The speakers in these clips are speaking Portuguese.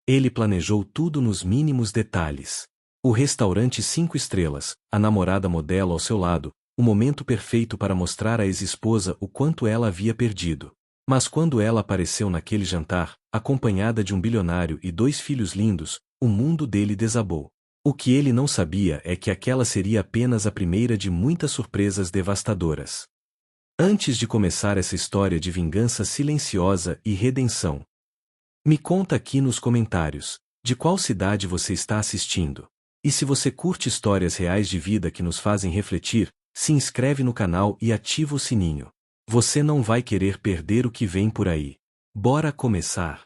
Ele planejou tudo nos mínimos detalhes. O restaurante 5 estrelas, a namorada modelo ao seu lado, o momento perfeito para mostrar à ex-esposa o quanto ela havia perdido. Mas quando ela apareceu naquele jantar, acompanhada de um bilionário e 2 filhos lindos, o mundo dele desabou. O que ele não sabia é que aquela seria apenas a primeira de muitas surpresas devastadoras. Antes de começar essa história de vingança silenciosa e redenção, me conta aqui nos comentários, de qual cidade você está assistindo. E se você curte histórias reais de vida que nos fazem refletir, se inscreve no canal e ativa o sininho. Você não vai querer perder o que vem por aí. Bora começar!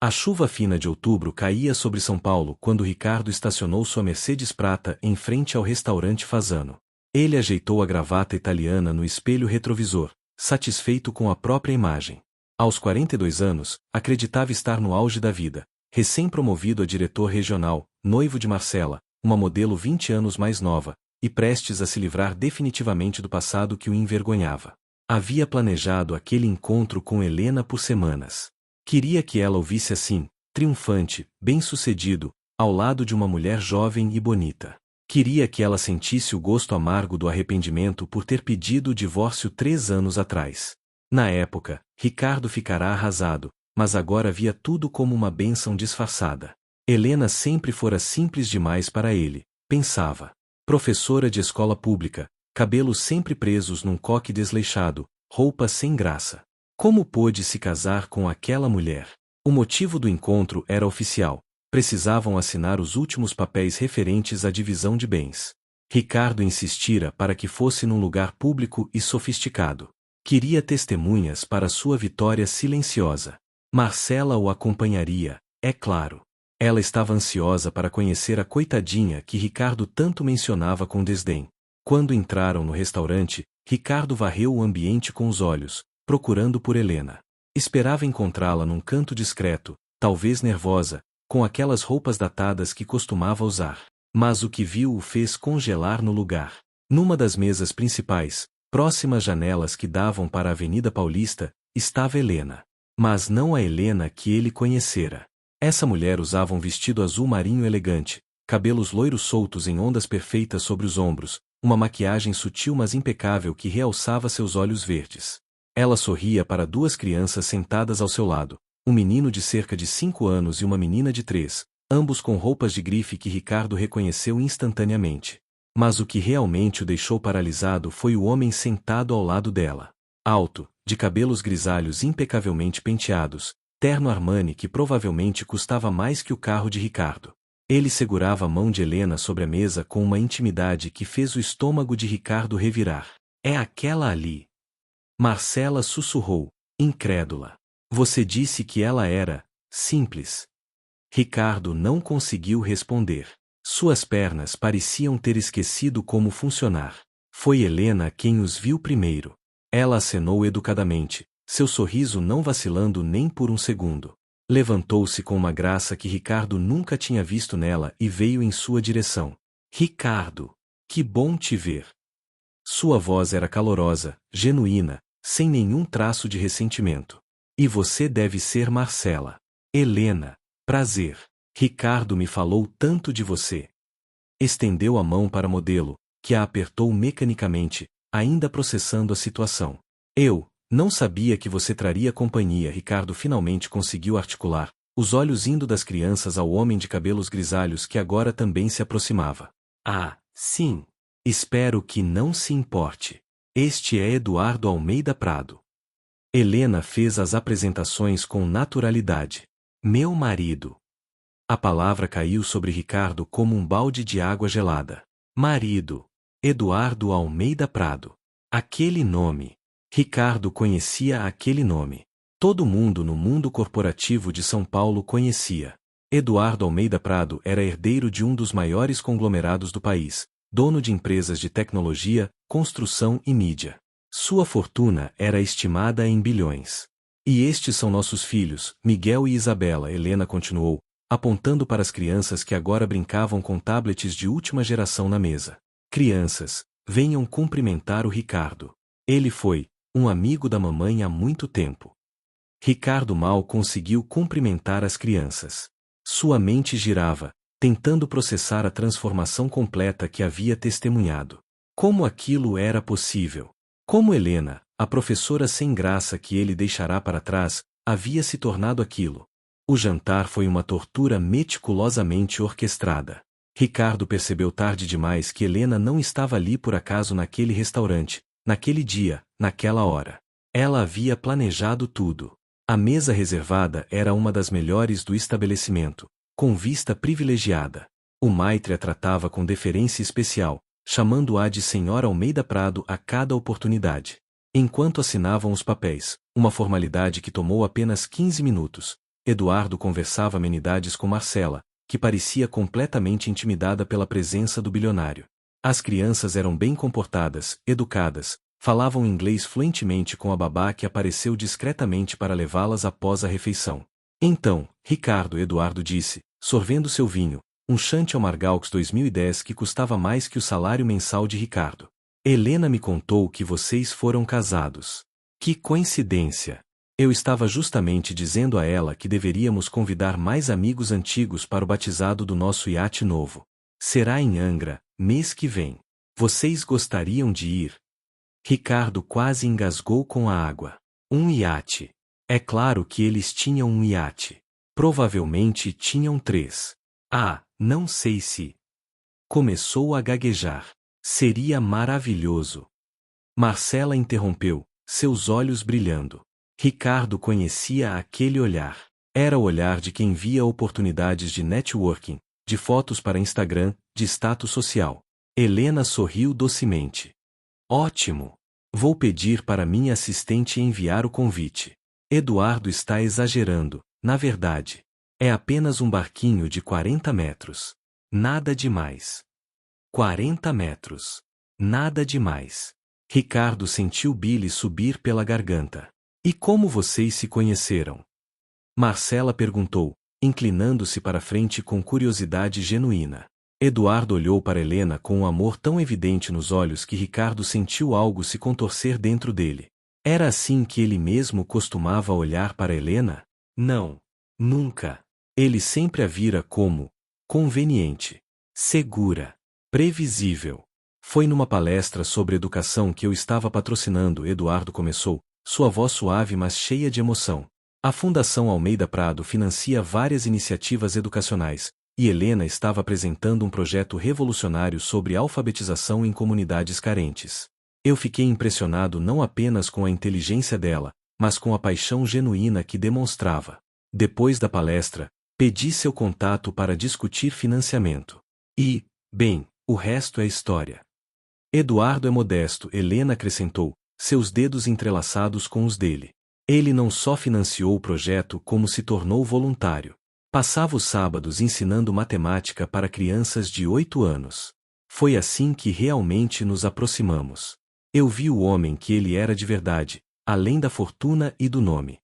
A chuva fina de outubro caía sobre São Paulo quando Ricardo estacionou sua Mercedes prata em frente ao restaurante Fasano. Ele ajeitou a gravata italiana no espelho retrovisor, satisfeito com a própria imagem. Aos 42 anos, acreditava estar no auge da vida, recém-promovido a diretor regional, noivo de Marcela, uma modelo 20 anos mais nova, e prestes a se livrar definitivamente do passado que o envergonhava. Havia planejado aquele encontro com Helena por semanas. Queria que ela o visse assim, triunfante, bem-sucedido, ao lado de uma mulher jovem e bonita. Queria que ela sentisse o gosto amargo do arrependimento por ter pedido o divórcio 3 anos atrás. Na época, Ricardo ficará arrasado, mas agora via tudo como uma bênção disfarçada. Helena sempre fora simples demais para ele, pensava. Professora de escola pública, cabelos sempre presos num coque desleixado, roupas sem graça. Como pôde se casar com aquela mulher? O motivo do encontro era oficial. Precisavam assinar os últimos papéis referentes à divisão de bens. Ricardo insistira para que fosse num lugar público e sofisticado. Queria testemunhas para sua vitória silenciosa. Marcela o acompanharia, é claro. Ela estava ansiosa para conhecer a coitadinha que Ricardo tanto mencionava com desdém. Quando entraram no restaurante, Ricardo varreu o ambiente com os olhos, procurando por Helena. Esperava encontrá-la num canto discreto, talvez nervosa, com aquelas roupas datadas que costumava usar. Mas o que viu o fez congelar no lugar. Numa das mesas principais, próximas janelas que davam para a Avenida Paulista, estava Helena. Mas não a Helena que ele conhecera. Essa mulher usava um vestido azul marinho elegante, cabelos loiros soltos em ondas perfeitas sobre os ombros, uma maquiagem sutil mas impecável que realçava seus olhos verdes. Ela sorria para 2 crianças sentadas ao seu lado, um menino de cerca de 5 anos e uma menina de 3, ambos com roupas de grife que Ricardo reconheceu instantaneamente. Mas o que realmente o deixou paralisado foi o homem sentado ao lado dela. Alto, de cabelos grisalhos impecavelmente penteados, terno Armani que provavelmente custava mais que o carro de Ricardo. Ele segurava a mão de Helena sobre a mesa com uma intimidade que fez o estômago de Ricardo revirar. É aquela ali. Marcela sussurrou, incrédula. Você disse que ela era simples. Ricardo não conseguiu responder. Suas pernas pareciam ter esquecido como funcionar. Foi Helena quem os viu primeiro. Ela acenou educadamente, seu sorriso não vacilando nem por um segundo. Levantou-se com uma graça que Ricardo nunca tinha visto nela e veio em sua direção. Ricardo, que bom te ver. Sua voz era calorosa, genuína, sem nenhum traço de ressentimento. E você deve ser Marcela. Helena, prazer. Ricardo me falou tanto de você. Estendeu a mão para a modelo, que a apertou mecanicamente, ainda processando a situação. Eu não sabia que você traria companhia. Ricardo finalmente conseguiu articular, os olhos indo das crianças ao homem de cabelos grisalhos que agora também se aproximava. Ah, sim. Espero que não se importe. Este é Eduardo Almeida Prado. Helena fez as apresentações com naturalidade. Meu marido. A palavra caiu sobre Ricardo como um balde de água gelada. Marido. Eduardo Almeida Prado. Aquele nome. Ricardo conhecia aquele nome. Todo mundo no mundo corporativo de São Paulo conhecia. Eduardo Almeida Prado era herdeiro de um dos maiores conglomerados do país, dono de empresas de tecnologia, construção e mídia. Sua fortuna era estimada em bilhões. E estes são nossos filhos, Miguel e Isabela, Helena continuou, apontando para as crianças que agora brincavam com tablets de última geração na mesa. Crianças, venham cumprimentar o Ricardo. Ele foi um amigo da mamãe há muito tempo. Ricardo mal conseguiu cumprimentar as crianças. Sua mente girava, tentando processar a transformação completa que havia testemunhado. Como aquilo era possível? Como Helena, a professora sem graça que ele deixará para trás, havia se tornado aquilo? O jantar foi uma tortura meticulosamente orquestrada. Ricardo percebeu tarde demais que Helena não estava ali por acaso naquele restaurante, naquele dia, naquela hora. Ela havia planejado tudo. A mesa reservada era uma das melhores do estabelecimento, com vista privilegiada. O maitre a tratava com deferência especial, chamando-a de Senhora Almeida Prado a cada oportunidade. Enquanto assinavam os papéis, uma formalidade que tomou apenas 15 minutos, Eduardo conversava amenidades com Marcela, que parecia completamente intimidada pela presença do bilionário. As crianças eram bem comportadas, educadas, falavam inglês fluentemente com a babá que apareceu discretamente para levá-las após a refeição. Então, Ricardo, Eduardo disse, sorvendo seu vinho, um Chantel Margalx 2010 que custava mais que o salário mensal de Ricardo. Helena me contou que vocês foram casados. Que coincidência! Eu estava justamente dizendo a ela que deveríamos convidar mais amigos antigos para o batizado do nosso iate novo. Será em Angra, mês que vem. Vocês gostariam de ir? Ricardo quase engasgou com a água. Um iate. É claro que eles tinham um iate. Provavelmente tinham 3. Ah, não sei se. Começou a gaguejar. Seria maravilhoso. Marcela interrompeu, seus olhos brilhando. Ricardo conhecia aquele olhar. Era o olhar de quem via oportunidades de networking, de fotos para Instagram, de status social. Helena sorriu docemente. Ótimo! Vou pedir para minha assistente enviar o convite. Eduardo está exagerando, na verdade. É apenas um barquinho de 40 metros. Nada demais. 40 metros. Nada demais. Ricardo sentiu Billy subir pela garganta. E como vocês se conheceram? Marcela perguntou, inclinando-se para frente com curiosidade genuína. Eduardo olhou para Helena com um amor tão evidente nos olhos que Ricardo sentiu algo se contorcer dentro dele. Era assim que ele mesmo costumava olhar para Helena? Não. Nunca. Ele sempre a vira como conveniente, segura, previsível. Foi numa palestra sobre educação que eu estava patrocinando, Eduardo começou, sua voz suave mas cheia de emoção. A Fundação Almeida Prado financia várias iniciativas educacionais, e Helena estava apresentando um projeto revolucionário sobre alfabetização em comunidades carentes. Eu fiquei impressionado não apenas com a inteligência dela, mas com a paixão genuína que demonstrava. Depois da palestra, pedi seu contato para discutir financiamento. E, bem, o resto é história. Eduardo é modesto, Helena acrescentou, seus dedos entrelaçados com os dele. Ele não só financiou o projeto como se tornou voluntário. Passava os sábados ensinando matemática para crianças de 8 anos. Foi assim que realmente nos aproximamos. Eu vi o homem que ele era de verdade, além da fortuna e do nome.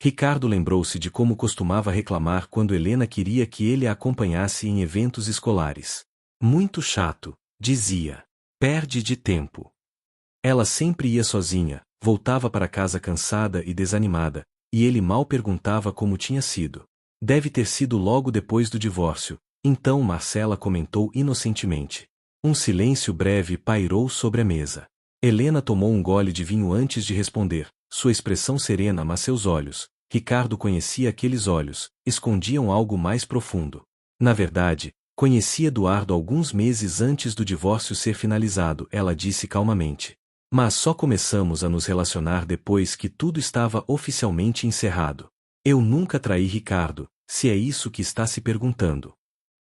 Ricardo lembrou-se de como costumava reclamar quando Helena queria que ele a acompanhasse em eventos escolares. Muito chato, dizia. Perde de tempo. Ela sempre ia sozinha, voltava para casa cansada e desanimada, e ele mal perguntava como tinha sido. Deve ter sido logo depois do divórcio, então Marcela comentou inocentemente. Um silêncio breve pairou sobre a mesa. Helena tomou um gole de vinho antes de responder, sua expressão serena mas seus olhos, Ricardo conhecia aqueles olhos, escondiam algo mais profundo. Na verdade, conhecia Eduardo alguns meses antes do divórcio ser finalizado, ela disse calmamente. Mas só começamos a nos relacionar depois que tudo estava oficialmente encerrado. Eu nunca traí Ricardo, se é isso que está se perguntando.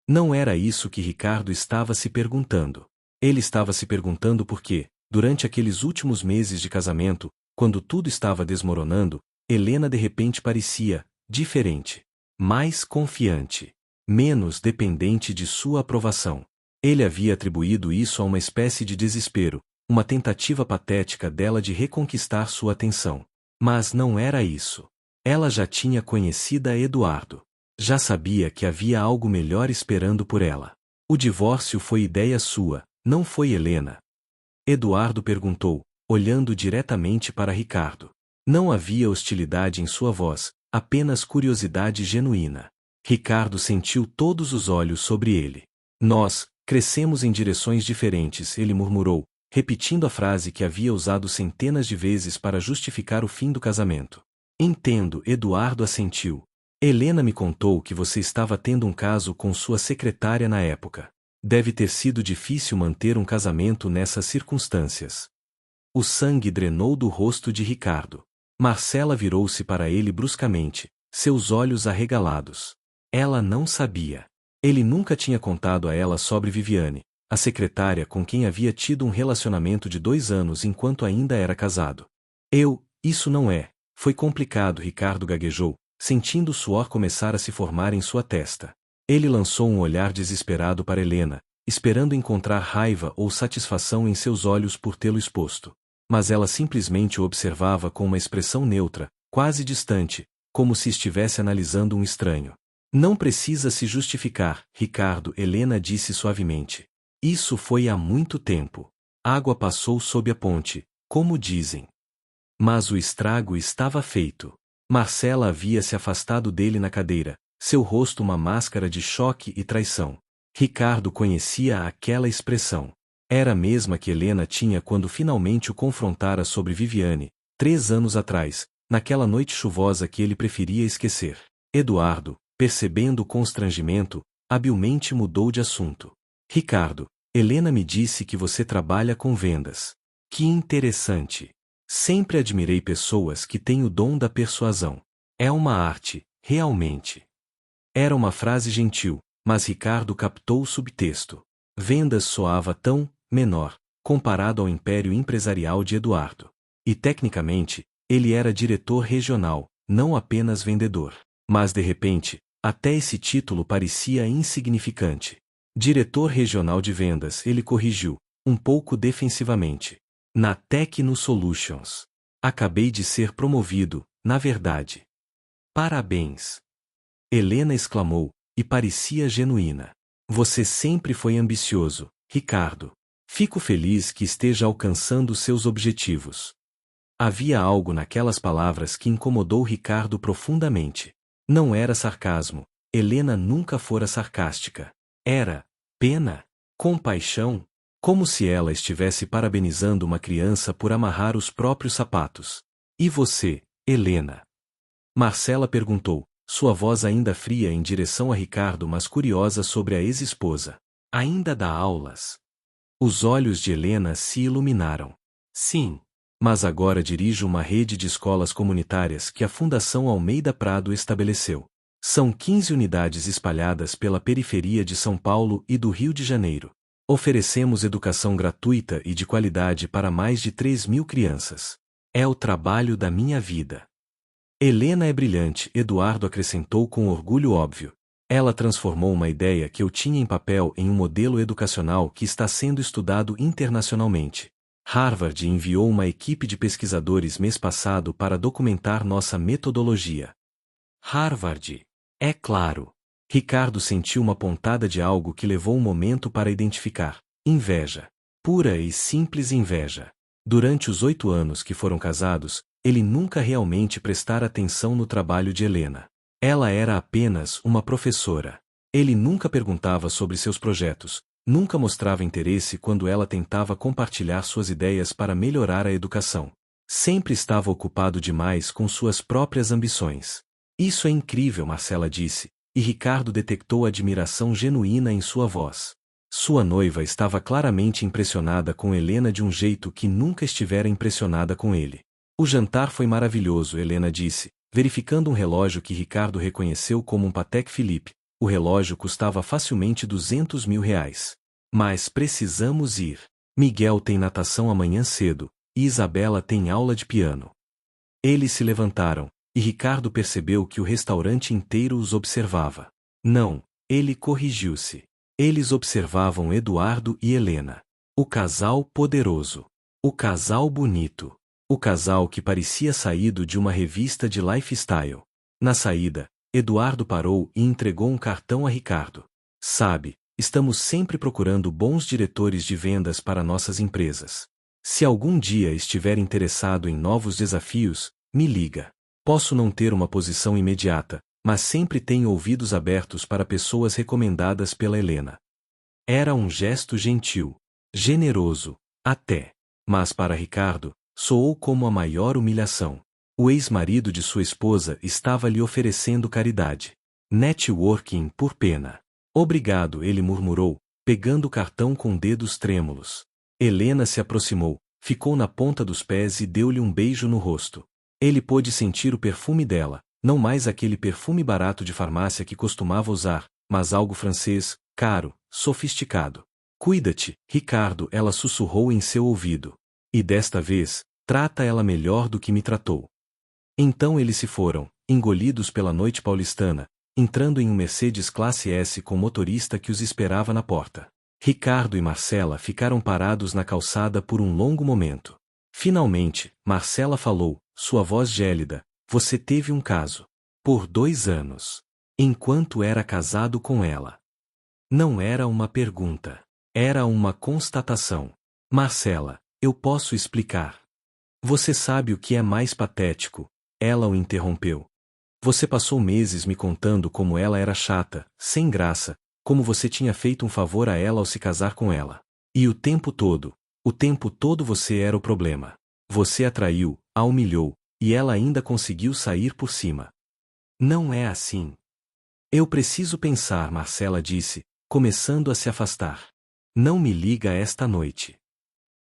Não era isso que Ricardo estava se perguntando. Ele estava se perguntando por quê, durante aqueles últimos meses de casamento, quando tudo estava desmoronando, Helena de repente parecia diferente, mais confiante, menos dependente de sua aprovação. Ele havia atribuído isso a uma espécie de desespero, uma tentativa patética dela de reconquistar sua atenção. Mas não era isso. Ela já tinha conhecido a Eduardo. Já sabia que havia algo melhor esperando por ela. O divórcio foi ideia sua, não foi Helena? Eduardo perguntou, olhando diretamente para Ricardo. Não havia hostilidade em sua voz, apenas curiosidade genuína. Ricardo sentiu todos os olhos sobre ele. Nós crescemos em direções diferentes, ele murmurou, repetindo a frase que havia usado centenas de vezes para justificar o fim do casamento. Entendo, Eduardo assentiu. Helena me contou que você estava tendo um caso com sua secretária na época. Deve ter sido difícil manter um casamento nessas circunstâncias. O sangue drenou do rosto de Ricardo. Marcela virou-se para ele bruscamente, seus olhos arregalados. Ela não sabia. Ele nunca tinha contado a ela sobre Viviane, a secretária com quem havia tido um relacionamento de 2 anos enquanto ainda era casado. Isso não é. Foi complicado, Ricardo gaguejou, sentindo o suor começar a se formar em sua testa. Ele lançou um olhar desesperado para Helena, esperando encontrar raiva ou satisfação em seus olhos por tê-lo exposto. Mas ela simplesmente o observava com uma expressão neutra, quase distante, como se estivesse analisando um estranho. Não precisa se justificar, Ricardo, Helena disse suavemente. Isso foi há muito tempo. Água passou sob a ponte, como dizem. Mas o estrago estava feito. Marcela havia se afastado dele na cadeira, seu rosto uma máscara de choque e traição. Ricardo conhecia aquela expressão. Era a mesma que Helena tinha quando finalmente o confrontara sobre Viviane, 3 anos atrás, naquela noite chuvosa que ele preferia esquecer. Eduardo, percebendo o constrangimento, habilmente mudou de assunto. Ricardo, Helena me disse que você trabalha com vendas. Que interessante. Sempre admirei pessoas que têm o dom da persuasão. É uma arte, realmente. Era uma frase gentil, mas Ricardo captou o subtexto. Vendas soava tão menor, comparado ao império empresarial de Eduardo. E tecnicamente, ele era diretor regional, não apenas vendedor. Mas de repente, até esse título parecia insignificante. Diretor regional de vendas, ele corrigiu, um pouco defensivamente. Na Tecno Solutions. Acabei de ser promovido, na verdade. Parabéns. Helena exclamou, e parecia genuína. Você sempre foi ambicioso, Ricardo. Fico feliz que esteja alcançando seus objetivos. Havia algo naquelas palavras que incomodou Ricardo profundamente. Não era sarcasmo, Helena nunca fora sarcástica. Era pena, compaixão, como se ela estivesse parabenizando uma criança por amarrar os próprios sapatos. E você, Helena? Marcela perguntou, sua voz ainda fria em direção a Ricardo, mas curiosa sobre a ex-esposa. Ainda dá aulas? Os olhos de Helena se iluminaram. Sim, mas agora dirijo uma rede de escolas comunitárias que a Fundação Almeida Prado estabeleceu. São 15 unidades espalhadas pela periferia de São Paulo e do Rio de Janeiro. Oferecemos educação gratuita e de qualidade para mais de 3.000 crianças. É o trabalho da minha vida. Helena é brilhante, Eduardo acrescentou com orgulho óbvio. Ela transformou uma ideia que eu tinha em papel em um modelo educacional que está sendo estudado internacionalmente. Harvard enviou uma equipe de pesquisadores mês passado para documentar nossa metodologia. Harvard. É claro. Ricardo sentiu uma pontada de algo que levou um momento para identificar. Inveja. Pura e simples inveja. Durante os 8 anos que foram casados, ele nunca realmente prestara atenção no trabalho de Helena. Ela era apenas uma professora. Ele nunca perguntava sobre seus projetos, nunca mostrava interesse quando ela tentava compartilhar suas ideias para melhorar a educação. Sempre estava ocupado demais com suas próprias ambições. Isso é incrível, Marcela disse, e Ricardo detectou admiração genuína em sua voz. Sua noiva estava claramente impressionada com Helena de um jeito que nunca estivera impressionada com ele. O jantar foi maravilhoso, Helena disse, verificando um relógio que Ricardo reconheceu como um Patek Philippe. O relógio custava facilmente R$200.000. Mas precisamos ir. Miguel tem natação amanhã cedo, e Isabela tem aula de piano. Eles se levantaram, e Ricardo percebeu que o restaurante inteiro os observava. Não, ele corrigiu-se. Eles observavam Eduardo e Helena. O casal poderoso. O casal bonito. O casal que parecia saído de uma revista de lifestyle. Na saída, Eduardo parou e entregou um cartão a Ricardo. Sabe, estamos sempre procurando bons diretores de vendas para nossas empresas. Se algum dia estiver interessado em novos desafios, me liga. Posso não ter uma posição imediata, mas sempre tenho ouvidos abertos para pessoas recomendadas pela Helena. Era um gesto gentil, generoso, até. Mas para Ricardo, soou como a maior humilhação. O ex-marido de sua esposa estava lhe oferecendo caridade. Networking por pena. Obrigado, ele murmurou, pegando o cartão com dedos trêmulos. Helena se aproximou, ficou na ponta dos pés e deu-lhe um beijo no rosto. Ele pôde sentir o perfume dela, não mais aquele perfume barato de farmácia que costumava usar, mas algo francês, caro, sofisticado. Cuida-te, Ricardo, ela sussurrou em seu ouvido. E desta vez, trata ela melhor do que me tratou. Então eles se foram, engolidos pela noite paulistana, entrando em um Mercedes Classe S com motorista que os esperava na porta. Ricardo e Marcela ficaram parados na calçada por um longo momento. Finalmente, Marcela falou, sua voz gélida, você teve um caso. Por 2 anos. Enquanto era casado com ela. Não era uma pergunta. Era uma constatação. Marcela, eu posso explicar. Você sabe o que é mais patético? Ela o interrompeu. Você passou meses me contando como ela era chata, sem graça, como você tinha feito um favor a ela ao se casar com ela. E o tempo todo você era o problema. Você a traiu, a humilhou, e ela ainda conseguiu sair por cima. Não é assim. Eu preciso pensar, Marcela disse, começando a se afastar. Não me liga esta noite.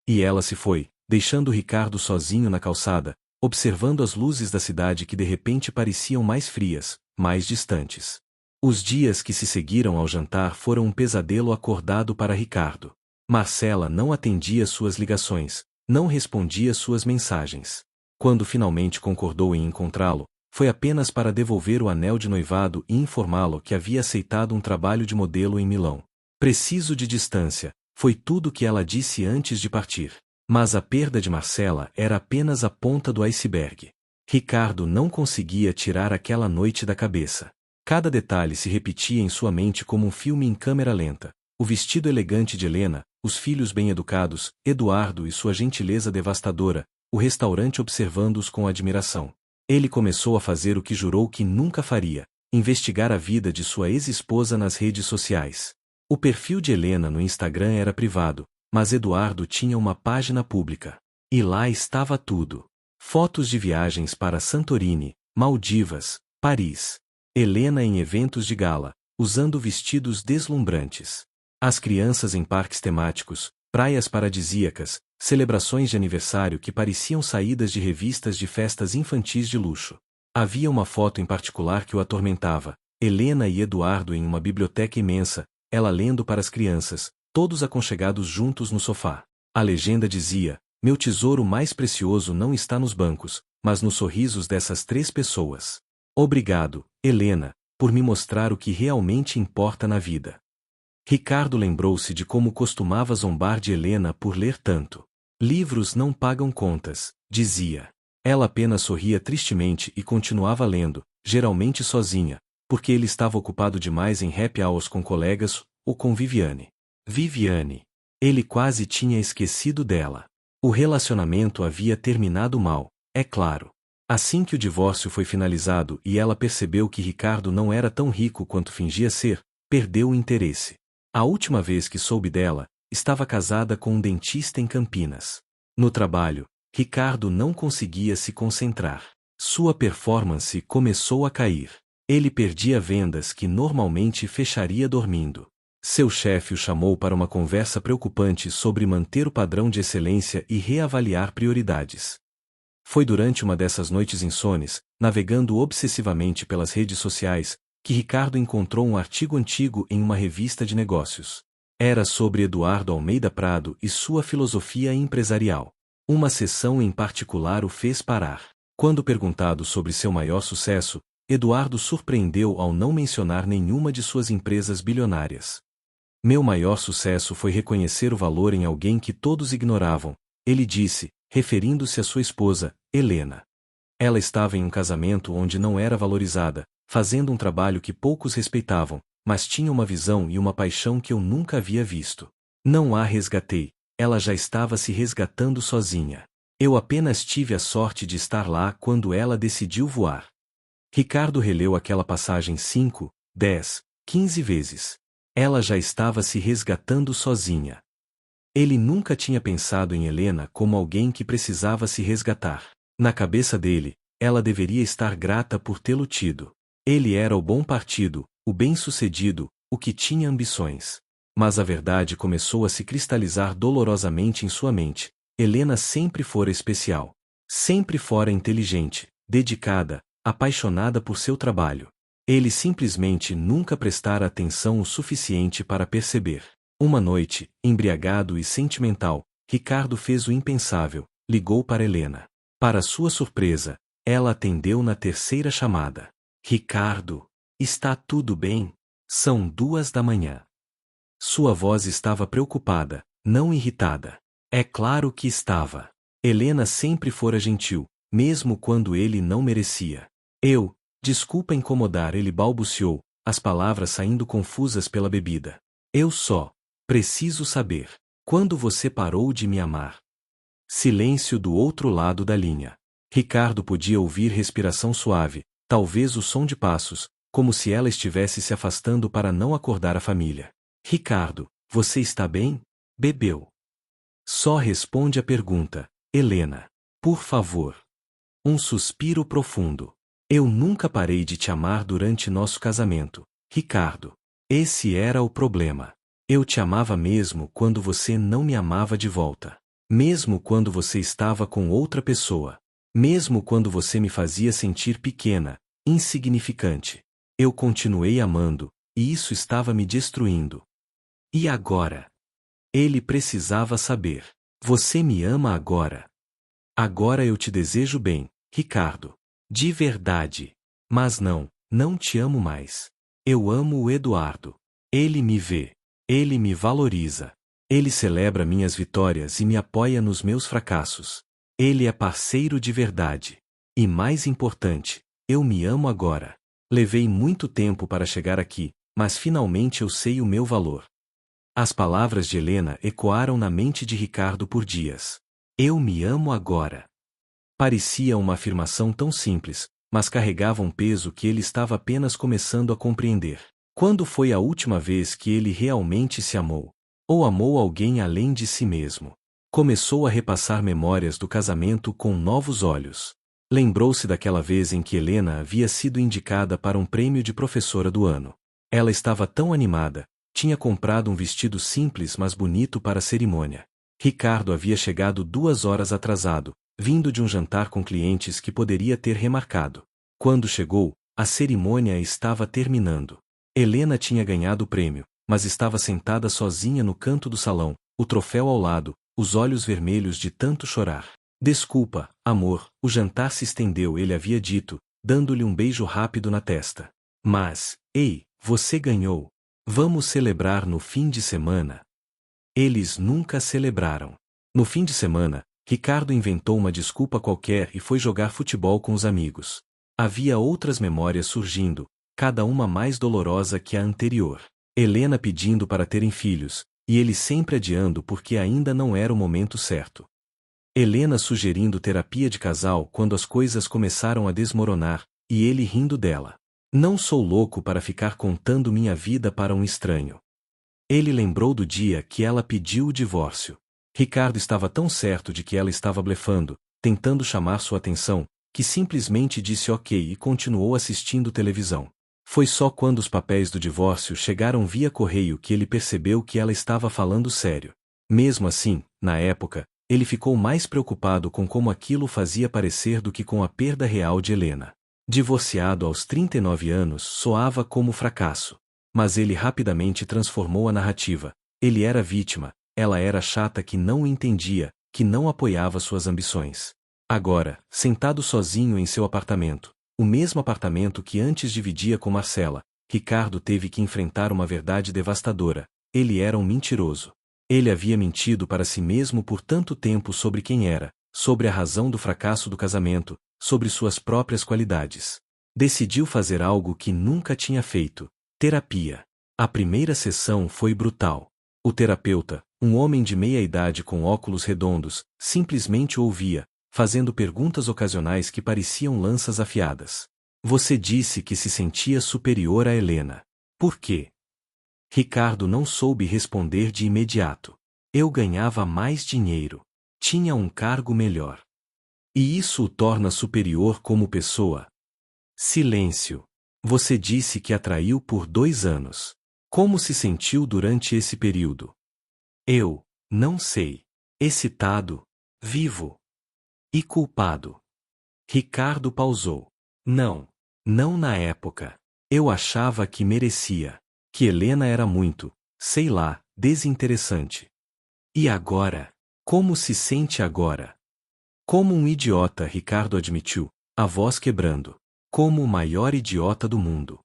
E ela se foi, deixando Ricardo sozinho na calçada, observando as luzes da cidade que de repente pareciam mais frias, mais distantes. Os dias que se seguiram ao jantar foram um pesadelo acordado para Ricardo. Marcela não atendia suas ligações, não respondia suas mensagens. Quando finalmente concordou em encontrá-lo, foi apenas para devolver o anel de noivado e informá-lo que havia aceitado um trabalho de modelo em Milão. Preciso de distância, foi tudo o que ela disse antes de partir. Mas a perda de Marcela era apenas a ponta do iceberg. Ricardo não conseguia tirar aquela noite da cabeça. Cada detalhe se repetia em sua mente como um filme em câmera lenta. O vestido elegante de Helena, os filhos bem-educados, Eduardo e sua gentileza devastadora, o restaurante observando-os com admiração. Ele começou a fazer o que jurou que nunca faria, investigar a vida de sua ex-esposa nas redes sociais. O perfil de Helena no Instagram era privado, mas Eduardo tinha uma página pública. E lá estava tudo. Fotos de viagens para Santorini, Maldivas, Paris. Helena em eventos de gala, usando vestidos deslumbrantes. As crianças em parques temáticos, praias paradisíacas, celebrações de aniversário que pareciam saídas de revistas de festas infantis de luxo. Havia uma foto em particular que o atormentava, Helena e Eduardo em uma biblioteca imensa, ela lendo para as crianças, todos aconchegados juntos no sofá. A legenda dizia, meu tesouro mais precioso não está nos bancos, mas nos sorrisos dessas 3 pessoas. Obrigado, Helena, por me mostrar o que realmente importa na vida. Ricardo lembrou-se de como costumava zombar de Helena por ler tanto. Livros não pagam contas, dizia. Ela apenas sorria tristemente e continuava lendo, geralmente sozinha, porque ele estava ocupado demais em happy hours com colegas ou com Viviane. Viviane. Ele quase tinha esquecido dela. O relacionamento havia terminado mal, é claro. Assim que o divórcio foi finalizado e ela percebeu que Ricardo não era tão rico quanto fingia ser, perdeu o interesse. A última vez que soube dela, estava casada com um dentista em Campinas. No trabalho, Ricardo não conseguia se concentrar. Sua performance começou a cair. Ele perdia vendas que normalmente fecharia dormindo. Seu chefe o chamou para uma conversa preocupante sobre manter o padrão de excelência e reavaliar prioridades. Foi durante uma dessas noites insones, navegando obsessivamente pelas redes sociais, que Ricardo encontrou um artigo antigo em uma revista de negócios. Era sobre Eduardo Almeida Prado e sua filosofia empresarial. Uma seção em particular o fez parar. Quando perguntado sobre seu maior sucesso, Eduardo surpreendeu ao não mencionar nenhuma de suas empresas bilionárias. Meu maior sucesso foi reconhecer o valor em alguém que todos ignoravam, ele disse, referindo-se à sua esposa, Helena. Ela estava em um casamento onde não era valorizada, fazendo um trabalho que poucos respeitavam, mas tinha uma visão e uma paixão que eu nunca havia visto. Não a resgatei, ela já estava se resgatando sozinha. Eu apenas tive a sorte de estar lá quando ela decidiu voar. Ricardo releu aquela passagem 5, 10, 15 vezes. Ela já estava se resgatando sozinha. Ele nunca tinha pensado em Helena como alguém que precisava se resgatar. Na cabeça dele, ela deveria estar grata por tê-lo tido. Ele era o bom partido, o bem-sucedido, o que tinha ambições. Mas a verdade começou a se cristalizar dolorosamente em sua mente. Helena sempre fora especial. Sempre fora inteligente, dedicada, apaixonada por seu trabalho. Ele simplesmente nunca prestara atenção o suficiente para perceber. Uma noite, embriagado e sentimental, Ricardo fez o impensável, ligou para Helena. Para sua surpresa, ela atendeu na terceira chamada. Ricardo, está tudo bem? São 2 da manhã. Sua voz estava preocupada, não irritada. É claro que estava. Helena sempre fora gentil, mesmo quando ele não merecia. Desculpa incomodar, ele balbuciou, as palavras saindo confusas pela bebida. Eu só preciso saber, quando você parou de me amar? Silêncio do outro lado da linha. Ricardo podia ouvir respiração suave, talvez o som de passos, como se ela estivesse se afastando para não acordar a família. Ricardo, você está bem? Bebeu. Só responde a pergunta, Helena. Por favor. Um suspiro profundo. Eu nunca parei de te amar durante nosso casamento, Ricardo. Esse era o problema. Eu te amava mesmo quando você não me amava de volta. Mesmo quando você estava com outra pessoa. Mesmo quando você me fazia sentir pequena, insignificante. Eu continuei amando, e isso estava me destruindo. E agora? Ele precisava saber. Você me ama agora? Agora eu te desejo bem, Ricardo. De verdade. Mas não te amo mais. Eu amo o Eduardo. Ele me vê. Ele me valoriza. Ele celebra minhas vitórias e me apoia nos meus fracassos. Ele é parceiro de verdade. E mais importante, eu me amo agora. Levei muito tempo para chegar aqui, mas finalmente eu sei o meu valor. As palavras de Helena ecoaram na mente de Ricardo por dias. Eu me amo agora. Parecia uma afirmação tão simples, mas carregava um peso que ele estava apenas começando a compreender. Quando foi a última vez que ele realmente se amou? Ou amou alguém além de si mesmo? Começou a repassar memórias do casamento com novos olhos. Lembrou-se daquela vez em que Helena havia sido indicada para um prêmio de professora do ano. Ela estava tão animada, tinha comprado um vestido simples mas bonito para a cerimônia. Ricardo havia chegado 2 horas atrasado, vindo de um jantar com clientes que poderia ter remarcado. Quando chegou, a cerimônia estava terminando. Helena tinha ganhado o prêmio, mas estava sentada sozinha no canto do salão, o troféu ao lado, os olhos vermelhos de tanto chorar. Desculpa, amor, o jantar se estendeu, ele havia dito, dando-lhe um beijo rápido na testa. Mas, ei, você ganhou. Vamos celebrar no fim de semana. Eles nunca celebraram. No fim de semana, Ricardo inventou uma desculpa qualquer e foi jogar futebol com os amigos. Havia outras memórias surgindo, cada uma mais dolorosa que a anterior. Helena pedindo para terem filhos, e ele sempre adiando porque ainda não era o momento certo. Helena sugerindo terapia de casal quando as coisas começaram a desmoronar, e ele rindo dela. Não sou louco para ficar contando minha vida para um estranho. Ele lembrou do dia que ela pediu o divórcio. Ricardo estava tão certo de que ela estava blefando, tentando chamar sua atenção, que simplesmente disse ok e continuou assistindo televisão. Foi só quando os papéis do divórcio chegaram via correio que ele percebeu que ela estava falando sério. Mesmo assim, na época, ele ficou mais preocupado com como aquilo fazia parecer do que com a perda real de Helena. Divorciado aos 39 anos soava como fracasso. Mas ele rapidamente transformou a narrativa. Ele era vítima, ela era chata que não o entendia, que não apoiava suas ambições. Agora, sentado sozinho em seu apartamento, o mesmo apartamento que antes dividia com Marcela, Ricardo teve que enfrentar uma verdade devastadora. Ele era um mentiroso. Ele havia mentido para si mesmo por tanto tempo sobre quem era, sobre a razão do fracasso do casamento, sobre suas próprias qualidades. Decidiu fazer algo que nunca tinha feito: terapia. A primeira sessão foi brutal. O terapeuta, um homem de meia idade com óculos redondos, simplesmente o ouvia, fazendo perguntas ocasionais que pareciam lanças afiadas. Você disse que se sentia superior a Helena. Por quê? Ricardo não soube responder de imediato. Eu ganhava mais dinheiro. Tinha um cargo melhor. E isso o torna superior como pessoa? Silêncio. Você disse que a traiu por 2 anos. Como se sentiu durante esse período? Eu não sei. Excitado, vivo e culpado. Ricardo pausou. Não na época. Eu achava que merecia. Que Helena era muito, sei lá, desinteressante. E agora? Como se sente agora? Como um idiota, Ricardo admitiu, a voz quebrando. Como o maior idiota do mundo.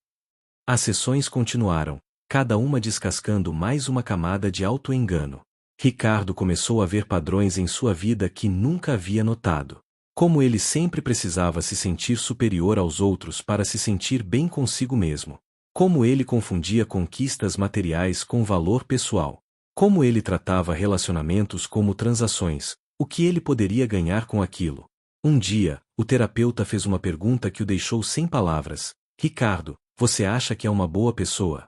As sessões continuaram, cada uma descascando mais uma camada de auto-engano. Ricardo começou a ver padrões em sua vida que nunca havia notado. Como ele sempre precisava se sentir superior aos outros para se sentir bem consigo mesmo. Como ele confundia conquistas materiais com valor pessoal. Como ele tratava relacionamentos como transações, o que ele poderia ganhar com aquilo. Um dia, o terapeuta fez uma pergunta que o deixou sem palavras. Ricardo, você acha que é uma boa pessoa?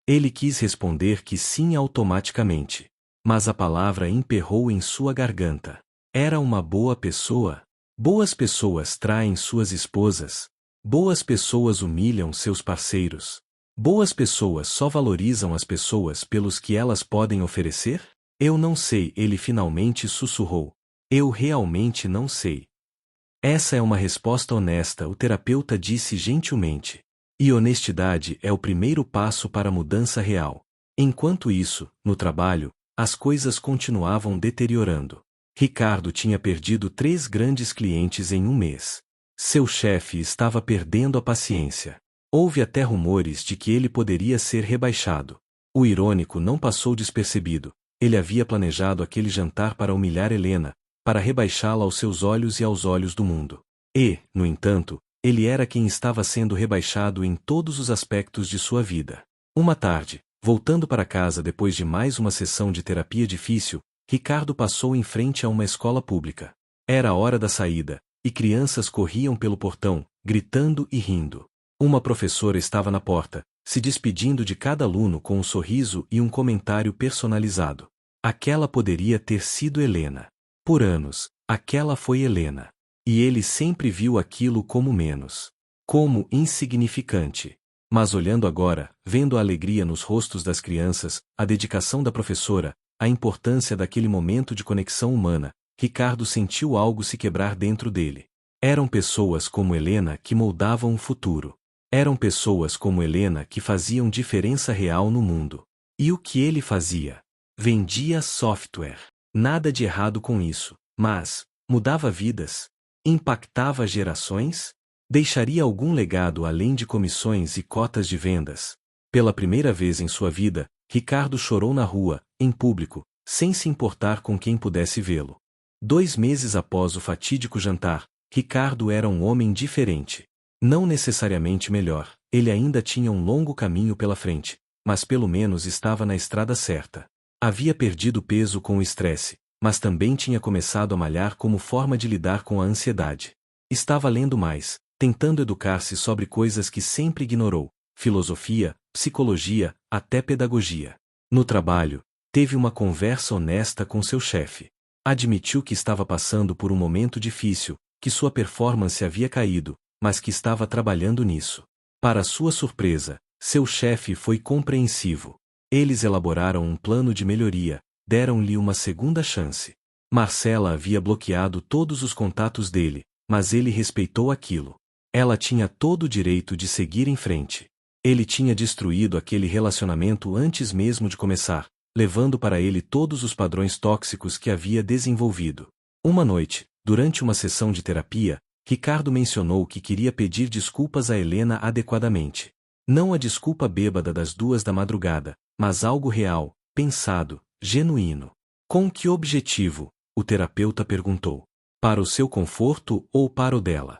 Ele quis responder que sim automaticamente. Mas a palavra emperrou em sua garganta. Era uma boa pessoa? Boas pessoas traem suas esposas. Boas pessoas humilham seus parceiros. Boas pessoas só valorizam as pessoas pelos que elas podem oferecer? Eu não sei, ele finalmente sussurrou. Eu realmente não sei. Essa é uma resposta honesta, o terapeuta disse gentilmente. E honestidade é o primeiro passo para a mudança real. Enquanto isso, no trabalho, as coisas continuavam deteriorando. Ricardo tinha perdido 3 grandes clientes em um mês. Seu chefe estava perdendo a paciência. Houve até rumores de que ele poderia ser rebaixado. O irônico não passou despercebido. Ele havia planejado aquele jantar para humilhar Helena, para rebaixá-la aos seus olhos e aos olhos do mundo. E, no entanto, ele era quem estava sendo rebaixado em todos os aspectos de sua vida. Uma tarde, voltando para casa depois de mais uma sessão de terapia difícil, Ricardo passou em frente a uma escola pública. Era a hora da saída, e crianças corriam pelo portão, gritando e rindo. Uma professora estava na porta, se despedindo de cada aluno com um sorriso e um comentário personalizado. Aquela poderia ter sido Helena. Por anos, aquela foi Helena. E ele sempre viu aquilo como menos. Como insignificante. Mas olhando agora, vendo a alegria nos rostos das crianças, a dedicação da professora, a importância daquele momento de conexão humana, Ricardo sentiu algo se quebrar dentro dele. Eram pessoas como Helena que moldavam o futuro. Eram pessoas como Helena que faziam diferença real no mundo. E o que ele fazia? Vendia software. Nada de errado com isso, mas mudava vidas? Impactava gerações? Deixaria algum legado além de comissões e cotas de vendas? Pela primeira vez em sua vida, Ricardo chorou na rua, em público, sem se importar com quem pudesse vê-lo. 2 meses após o fatídico jantar, Ricardo era um homem diferente. Não necessariamente melhor, ele ainda tinha um longo caminho pela frente, mas pelo menos estava na estrada certa. Havia perdido peso com o estresse, mas também tinha começado a malhar como forma de lidar com a ansiedade. Estava lendo mais, tentando educar-se sobre coisas que sempre ignorou, filosofia, psicologia, até pedagogia. No trabalho, teve uma conversa honesta com seu chefe. Admitiu que estava passando por um momento difícil, que sua performance havia caído, mas que estava trabalhando nisso. Para sua surpresa, seu chefe foi compreensivo. Eles elaboraram um plano de melhoria, deram-lhe uma segunda chance. Marcela havia bloqueado todos os contatos dele, mas ele respeitou aquilo. Ela tinha todo o direito de seguir em frente. Ele tinha destruído aquele relacionamento antes mesmo de começar, levando para ele todos os padrões tóxicos que havia desenvolvido. Uma noite, durante uma sessão de terapia, Ricardo mencionou que queria pedir desculpas a Helena adequadamente. Não a desculpa bêbada das 2 da madrugada, mas algo real, pensado, genuíno. Com que objetivo? O terapeuta perguntou. Para o seu conforto ou para o dela?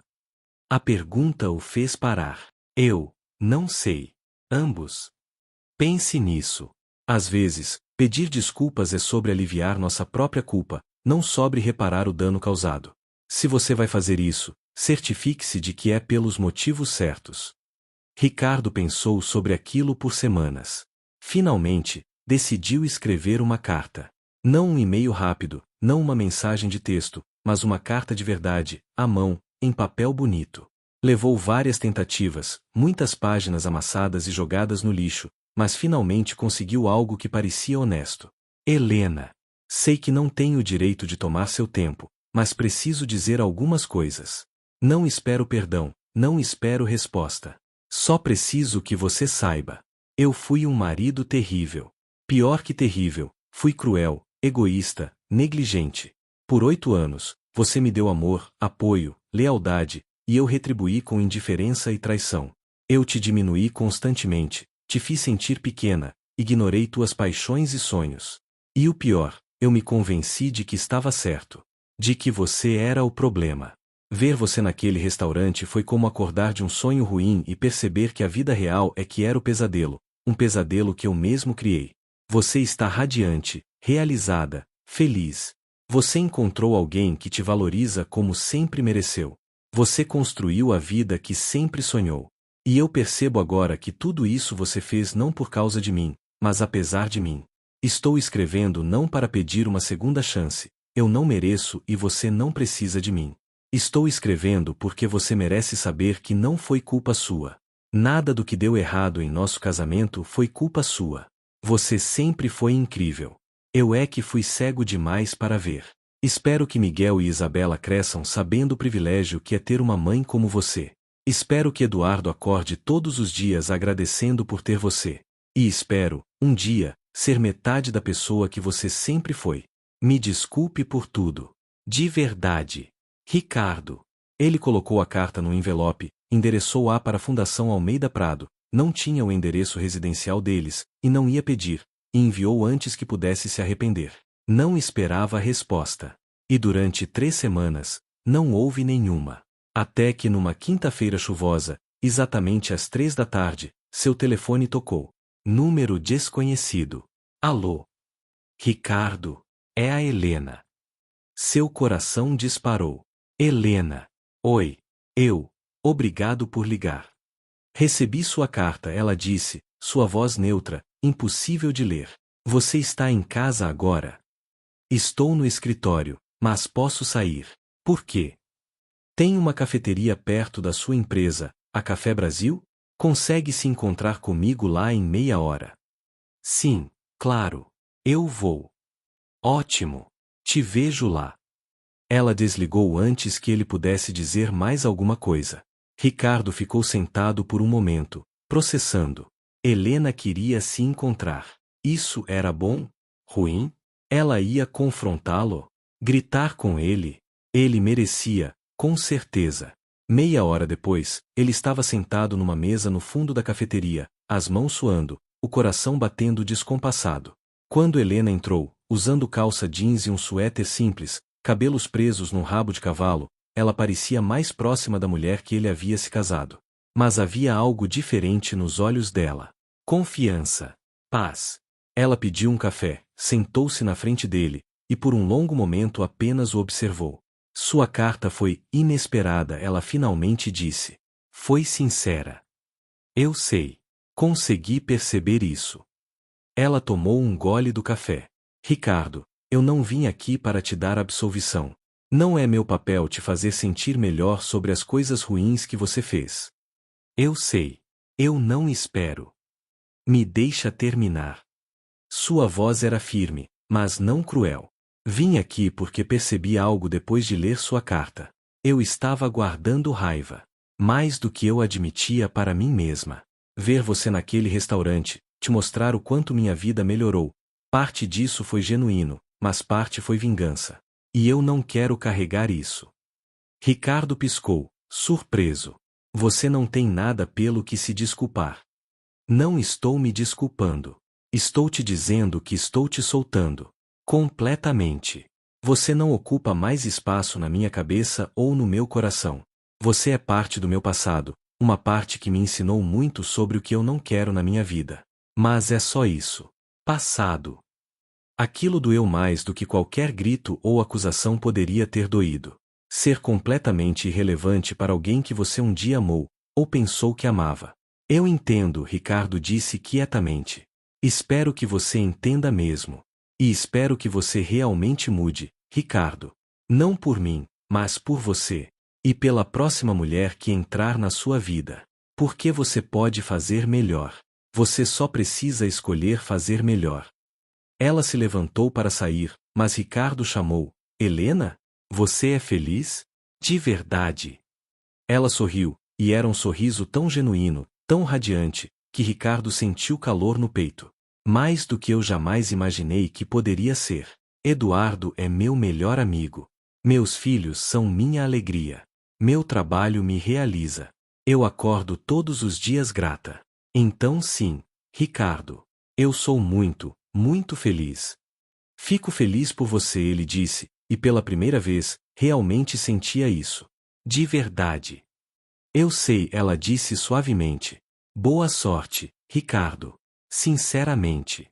A pergunta o fez parar. Eu não sei. Ambos. Pense nisso. Às vezes, pedir desculpas é sobre aliviar nossa própria culpa, não sobre reparar o dano causado. Se você vai fazer isso, certifique-se de que é pelos motivos certos. Ricardo pensou sobre aquilo por semanas. Finalmente, decidiu escrever uma carta. Não um e-mail rápido, não uma mensagem de texto, mas uma carta de verdade, à mão, em papel bonito. Levou várias tentativas, muitas páginas amassadas e jogadas no lixo, mas finalmente conseguiu algo que parecia honesto. Helena. Sei que não tenho o direito de tomar seu tempo, mas preciso dizer algumas coisas. Não espero perdão, não espero resposta. Só preciso que você saiba. Eu fui um marido terrível. Pior que terrível, fui cruel, egoísta, negligente. Por 8 anos, você me deu amor, apoio, lealdade, e eu retribuí com indiferença e traição. Eu te diminuí constantemente, te fiz sentir pequena, ignorei tuas paixões e sonhos. E o pior, eu me convenci de que estava certo. De que você era o problema. Ver você naquele restaurante foi como acordar de um sonho ruim e perceber que a vida real é que era o pesadelo, um pesadelo que eu mesmo criei. Você está radiante, realizada, feliz. Você encontrou alguém que te valoriza como sempre mereceu. Você construiu a vida que sempre sonhou. E eu percebo agora que tudo isso você fez não por causa de mim, mas apesar de mim. Estou escrevendo não para pedir uma segunda chance. Eu não mereço e você não precisa de mim. Estou escrevendo porque você merece saber que não foi culpa sua. Nada do que deu errado em nosso casamento foi culpa sua. Você sempre foi incrível. Eu é que fui cego demais para ver. Espero que Miguel e Isabela cresçam sabendo o privilégio que é ter uma mãe como você. Espero que Eduardo acorde todos os dias agradecendo por ter você. E espero, um dia, ser metade da pessoa que você sempre foi. Me desculpe por tudo. De verdade. Ricardo. Ele colocou a carta no envelope, endereçou-a para a Fundação Almeida Prado, não tinha o endereço residencial deles, e não ia pedir, e enviou antes que pudesse se arrepender. Não esperava a resposta. E durante 3 semanas, não houve nenhuma. Até que numa quinta-feira chuvosa, exatamente às 3 da tarde, seu telefone tocou. Número desconhecido. Alô? Ricardo. É a Helena. Seu coração disparou. Helena. Oi. Eu. Obrigado por ligar. Recebi sua carta, ela disse, sua voz neutra, impossível de ler. Você está em casa agora? Estou no escritório, mas posso sair. Por quê? Tem uma cafeteria perto da sua empresa, a Café Brasil? Consegue se encontrar comigo lá em meia hora? Sim, claro. Eu vou. Ótimo. Te vejo lá. Ela desligou antes que ele pudesse dizer mais alguma coisa. Ricardo ficou sentado por um momento, processando. Helena queria se encontrar. Isso era bom? Ruim? Ela ia confrontá-lo? Gritar com ele? Ele merecia, com certeza. Meia hora depois, ele estava sentado numa mesa no fundo da cafeteria, as mãos suando, o coração batendo descompassado. Quando Helena entrou, usando calça jeans e um suéter simples, cabelos presos num rabo de cavalo, ela parecia mais próxima da mulher que ele havia se casado. Mas havia algo diferente nos olhos dela. Confiança. Paz. Ela pediu um café, sentou-se na frente dele, e por um longo momento apenas o observou. Sua carta foi inesperada, ela finalmente disse. Foi sincera. Eu sei. Consegui perceber isso. Ela tomou um gole do café. Ricardo, eu não vim aqui para te dar absolvição. Não é meu papel te fazer sentir melhor sobre as coisas ruins que você fez. Eu sei. Eu não espero. Me deixa terminar. Sua voz era firme, mas não cruel. Vim aqui porque percebi algo depois de ler sua carta. Eu estava guardando raiva. Mais do que eu admitia para mim mesma. Ver você naquele restaurante, te mostrar o quanto minha vida melhorou. Parte disso foi genuíno, mas parte foi vingança. E eu não quero carregar isso. Ricardo piscou, surpreso. Você não tem nada pelo que se desculpar. Não estou me desculpando. Estou te dizendo que estou te soltando. Completamente. Você não ocupa mais espaço na minha cabeça ou no meu coração. Você é parte do meu passado, uma parte que me ensinou muito sobre o que eu não quero na minha vida. Mas é só isso. Passado. Aquilo doeu mais do que qualquer grito ou acusação poderia ter doído. Ser completamente irrelevante para alguém que você um dia amou, ou pensou que amava. Eu entendo, Ricardo disse quietamente. Espero que você entenda mesmo. E espero que você realmente mude, Ricardo. Não por mim, mas por você. E pela próxima mulher que entrar na sua vida. Porque você pode fazer melhor. Você só precisa escolher fazer melhor. Ela se levantou para sair, mas Ricardo chamou: Helena? Você é feliz? De verdade. Ela sorriu, e era um sorriso tão genuíno, tão radiante, que Ricardo sentiu calor no peito. Mais do que eu jamais imaginei que poderia ser. Eduardo é meu melhor amigo. Meus filhos são minha alegria. Meu trabalho me realiza. Eu acordo todos os dias grata. Então sim, Ricardo. Eu sou muito, muito feliz. Fico feliz por você, ele disse, e pela primeira vez, realmente sentia isso. De verdade. Eu sei, ela disse suavemente. Boa sorte, Ricardo. Sinceramente.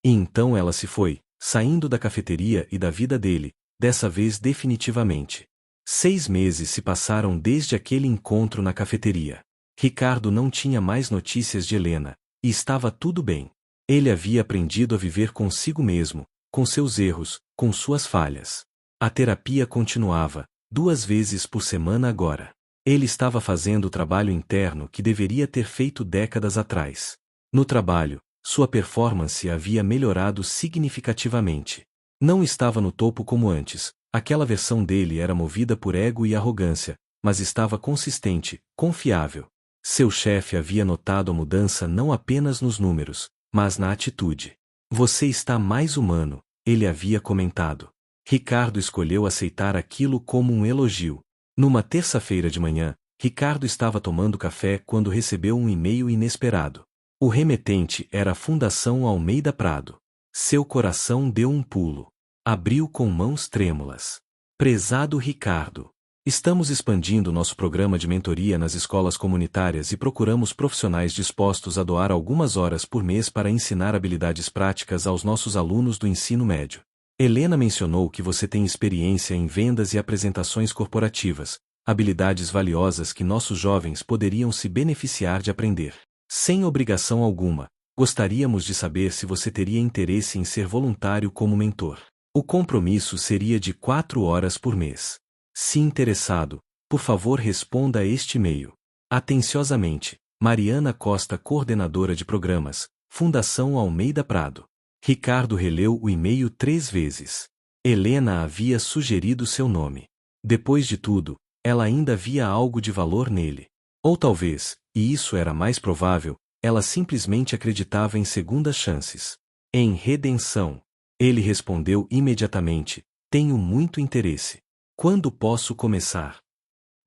E então ela se foi, saindo da cafeteria e da vida dele, dessa vez definitivamente. 6 meses se passaram desde aquele encontro na cafeteria. Ricardo não tinha mais notícias de Helena, e estava tudo bem. Ele havia aprendido a viver consigo mesmo, com seus erros, com suas falhas. A terapia continuava, 2 vezes por semana agora. Ele estava fazendo o trabalho interno que deveria ter feito décadas atrás. No trabalho, sua performance havia melhorado significativamente. Não estava no topo como antes, aquela versão dele era movida por ego e arrogância, mas estava consistente, confiável. Seu chefe havia notado a mudança não apenas nos números, mas na atitude. Você está mais humano, ele havia comentado. Ricardo escolheu aceitar aquilo como um elogio. Numa terça-feira de manhã, Ricardo estava tomando café quando recebeu um e-mail inesperado. O remetente era a Fundação Almeida Prado. Seu coração deu um pulo. Abriu com mãos trêmulas. Prezado Ricardo, estamos expandindo nosso programa de mentoria nas escolas comunitárias e procuramos profissionais dispostos a doar algumas horas por mês para ensinar habilidades práticas aos nossos alunos do ensino médio. Helena mencionou que você tem experiência em vendas e apresentações corporativas, habilidades valiosas que nossos jovens poderiam se beneficiar de aprender. Sem obrigação alguma, gostaríamos de saber se você teria interesse em ser voluntário como mentor. O compromisso seria de 4 horas por mês. Se interessado, por favor responda a este e-mail. Atenciosamente, Mariana Costa, coordenadora de programas, Fundação Almeida Prado. Ricardo releu o e-mail 3 vezes. Helena havia sugerido seu nome. Depois de tudo, ela ainda via algo de valor nele. Ou talvez, e isso era mais provável, ela simplesmente acreditava em segundas chances. Em redenção. Ele respondeu imediatamente: tenho muito interesse. Quando posso começar?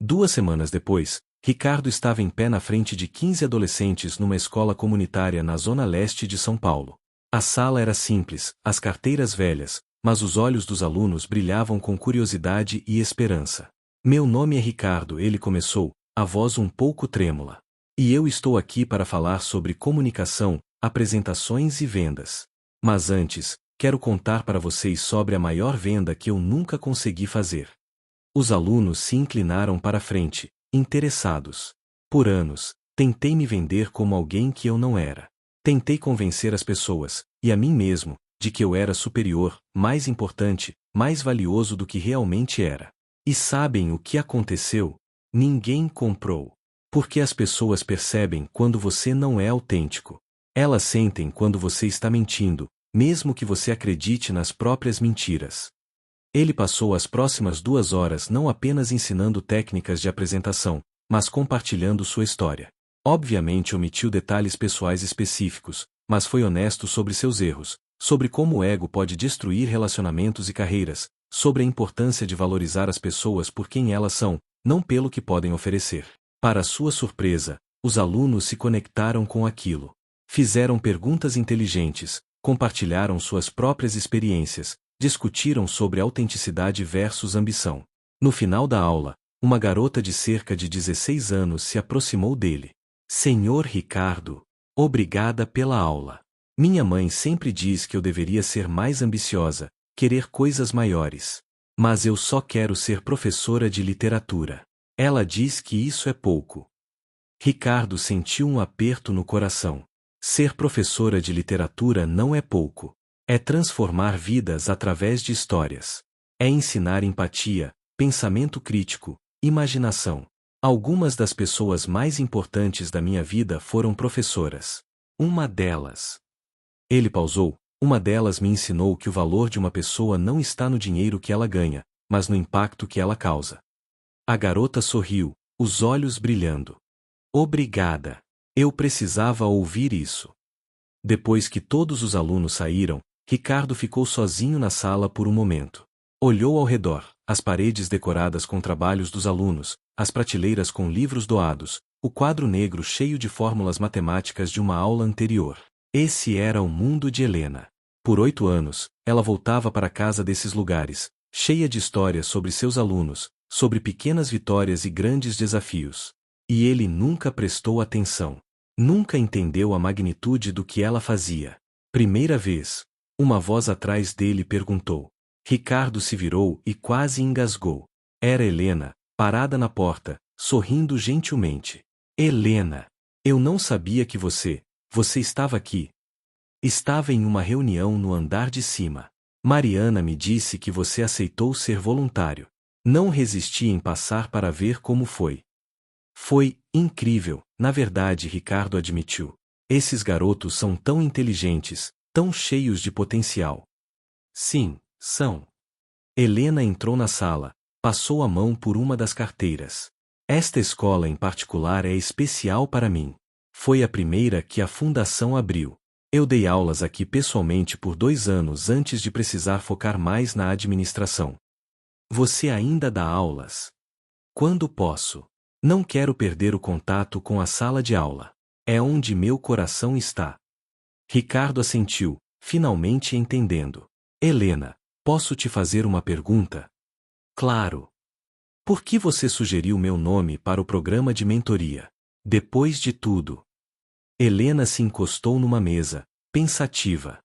2 semanas depois, Ricardo estava em pé na frente de 15 adolescentes numa escola comunitária na zona leste de São Paulo. A sala era simples, as carteiras velhas, mas os olhos dos alunos brilhavam com curiosidade e esperança. Meu nome é Ricardo, ele começou, a voz um pouco trêmula. E eu estou aqui para falar sobre comunicação, apresentações e vendas. Mas antes, quero contar para vocês sobre a maior venda que eu nunca consegui fazer. Os alunos se inclinaram para a frente, interessados. Por anos, tentei me vender como alguém que eu não era. Tentei convencer as pessoas, e a mim mesmo, de que eu era superior, mais importante, mais valioso do que realmente era. E sabem o que aconteceu? Ninguém comprou. Porque as pessoas percebem quando você não é autêntico. Elas sentem quando você está mentindo, mesmo que você acredite nas próprias mentiras. Ele passou as próximas 2 horas não apenas ensinando técnicas de apresentação, mas compartilhando sua história. Obviamente omitiu detalhes pessoais específicos, mas foi honesto sobre seus erros, sobre como o ego pode destruir relacionamentos e carreiras, sobre a importância de valorizar as pessoas por quem elas são, não pelo que podem oferecer. Para sua surpresa, os alunos se conectaram com aquilo. Fizeram perguntas inteligentes, compartilharam suas próprias experiências, discutiram sobre autenticidade versus ambição. No final da aula, uma garota de cerca de 16 anos se aproximou dele. Senhor Ricardo, obrigada pela aula. Minha mãe sempre diz que eu deveria ser mais ambiciosa, querer coisas maiores. Mas eu só quero ser professora de literatura. Ela diz que isso é pouco. Ricardo sentiu um aperto no coração. Ser professora de literatura não é pouco. É transformar vidas através de histórias. É ensinar empatia, pensamento crítico, imaginação. Algumas das pessoas mais importantes da minha vida foram professoras. Uma delas. Ele pausou. Uma delas me ensinou que o valor de uma pessoa não está no dinheiro que ela ganha, mas no impacto que ela causa. A garota sorriu, os olhos brilhando. Obrigada. Eu precisava ouvir isso. Depois que todos os alunos saíram, Ricardo ficou sozinho na sala por um momento. Olhou ao redor, as paredes decoradas com trabalhos dos alunos, as prateleiras com livros doados, o quadro negro cheio de fórmulas matemáticas de uma aula anterior. Esse era o mundo de Helena. Por 8 anos, ela voltava para casa desses lugares, cheia de histórias sobre seus alunos, sobre pequenas vitórias e grandes desafios. E ele nunca prestou atenção. Nunca entendeu a magnitude do que ela fazia. Primeira vez, uma voz atrás dele perguntou. Ricardo se virou e quase engasgou. Era Helena, parada na porta, sorrindo gentilmente. Helena, eu não sabia que você estava aqui. Estava em uma reunião no andar de cima. Mariana me disse que você aceitou ser voluntário. Não resisti em passar para ver como foi. Foi incrível, na verdade, Ricardo admitiu. Esses garotos são tão inteligentes, tão cheios de potencial. Sim, são. Helena entrou na sala, passou a mão por uma das carteiras. Esta escola em particular é especial para mim. Foi a primeira que a fundação abriu. Eu dei aulas aqui pessoalmente por 2 anos antes de precisar focar mais na administração. Você ainda dá aulas? Quando posso? Não quero perder o contato com a sala de aula. É onde meu coração está. Ricardo assentiu, finalmente entendendo. Helena, posso te fazer uma pergunta? Claro. Por que você sugeriu meu nome para o programa de mentoria? Depois de tudo. Helena se encostou numa mesa, pensativa.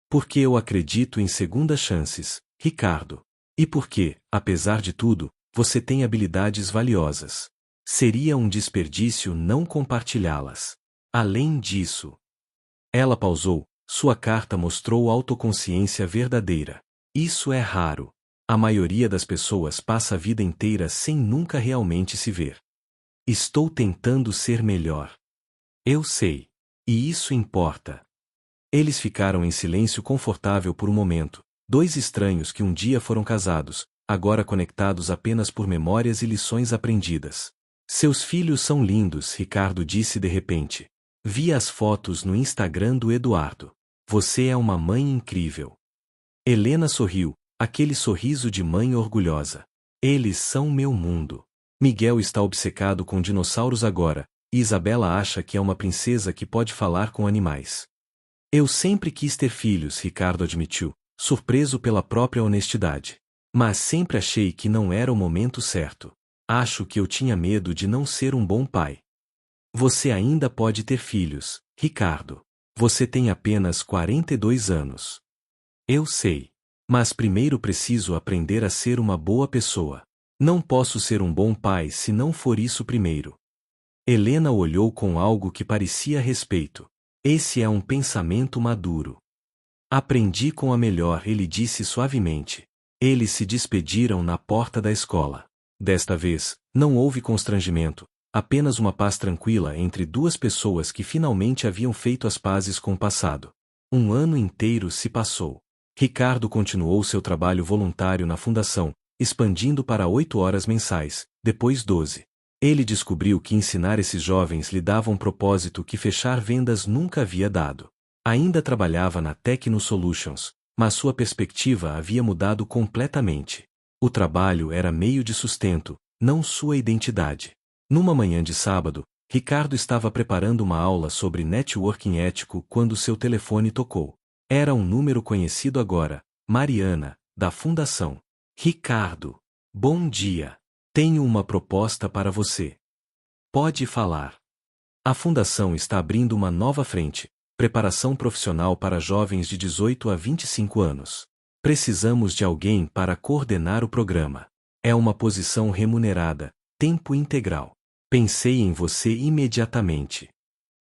Porque eu acredito em segundas chances, Ricardo. E porque, apesar de tudo, você tem habilidades valiosas. Seria um desperdício não compartilhá-las. Além disso. Ela pausou, sua carta mostrou autoconsciência verdadeira. Isso é raro. A maioria das pessoas passa a vida inteira sem nunca realmente se ver. Estou tentando ser melhor. Eu sei. E isso importa. Eles ficaram em silêncio confortável por um momento, 2 estranhos que um dia foram casados, agora conectados apenas por memórias e lições aprendidas. Seus filhos são lindos, Ricardo disse de repente. Vi as fotos no Instagram do Eduardo. Você é uma mãe incrível. Helena sorriu, aquele sorriso de mãe orgulhosa. Eles são meu mundo. Miguel está obcecado com dinossauros agora, e Isabela acha que é uma princesa que pode falar com animais. Eu sempre quis ter filhos, Ricardo admitiu, surpreso pela própria honestidade. Mas sempre achei que não era o momento certo. Acho que eu tinha medo de não ser um bom pai. Você ainda pode ter filhos, Ricardo. Você tem apenas 42 anos. Eu sei. Mas primeiro preciso aprender a ser uma boa pessoa. Não posso ser um bom pai se não for isso primeiro. Helena olhou com algo que parecia respeito. Esse é um pensamento maduro. Aprendi com a melhor, ele disse suavemente. Eles se despediram na porta da escola. Desta vez, não houve constrangimento, apenas uma paz tranquila entre 2 pessoas que finalmente haviam feito as pazes com o passado. 1 ano inteiro se passou. Ricardo continuou seu trabalho voluntário na fundação, expandindo para 8 horas mensais, depois 12. Ele descobriu que ensinar esses jovens lhe dava um propósito que fechar vendas nunca havia dado. Ainda trabalhava na Tecno Solutions, mas sua perspectiva havia mudado completamente. O trabalho era meio de sustento, não sua identidade. Numa manhã de sábado, Ricardo estava preparando uma aula sobre networking ético quando seu telefone tocou. Era um número conhecido agora, Mariana, da Fundação. Ricardo, bom dia. Tenho uma proposta para você. Pode falar. A Fundação está abrindo uma nova frente, preparação profissional para jovens de 18 a 25 anos. Precisamos de alguém para coordenar o programa. É uma posição remunerada, tempo integral. Pensei em você imediatamente.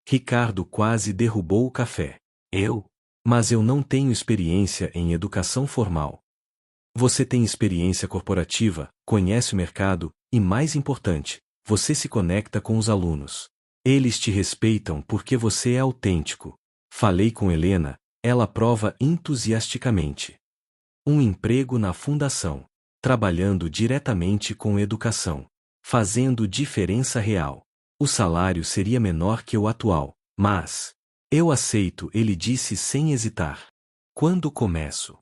Ricardo quase derrubou o café. Eu? Mas eu não tenho experiência em educação formal. Você tem experiência corporativa, conhece o mercado e, mais importante, você se conecta com os alunos. Eles te respeitam porque você é autêntico. Falei com Helena, ela aprova entusiasticamente. Um emprego na fundação. Trabalhando diretamente com educação. Fazendo diferença real. O salário seria menor que o atual, mas... Eu aceito, ele disse sem hesitar. Quando começo?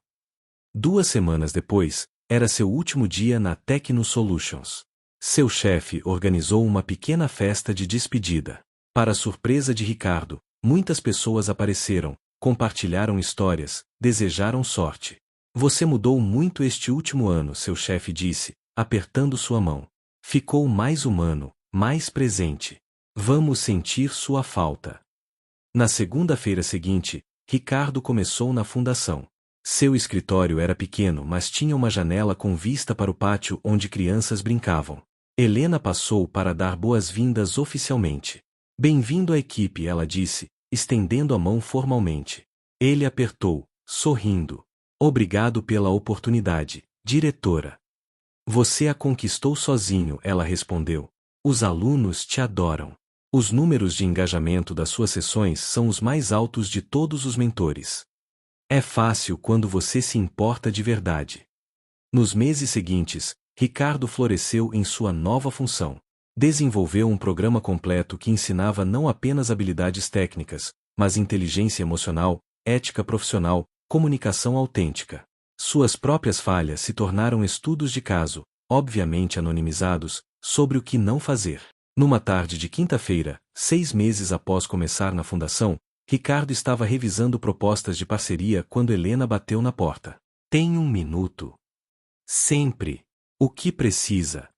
2 semanas depois, era seu último dia na Tecno Solutions. Seu chefe organizou uma pequena festa de despedida. Para surpresa de Ricardo, muitas pessoas apareceram, compartilharam histórias, desejaram sorte. Você mudou muito este último ano, seu chefe disse, apertando sua mão. Ficou mais humano, mais presente. Vamos sentir sua falta. Na segunda-feira seguinte, Ricardo começou na fundação. Seu escritório era pequeno, mas tinha uma janela com vista para o pátio onde crianças brincavam. Helena passou para dar boas-vindas oficialmente. Bem-vindo à equipe, ela disse, estendendo a mão formalmente. Ele apertou, sorrindo. Obrigado pela oportunidade, diretora. Você a conquistou sozinho, ela respondeu. Os alunos te adoram. Os números de engajamento das suas sessões são os mais altos de todos os mentores. É fácil quando você se importa de verdade. Nos meses seguintes, Ricardo floresceu em sua nova função. Desenvolveu um programa completo que ensinava não apenas habilidades técnicas, mas inteligência emocional, ética profissional, comunicação autêntica. Suas próprias falhas se tornaram estudos de caso, obviamente anonimizados, sobre o que não fazer. Numa tarde de quinta-feira, 6 meses após começar na fundação, Ricardo estava revisando propostas de parceria quando Helena bateu na porta. Tem um minuto. Sempre. O que precisa?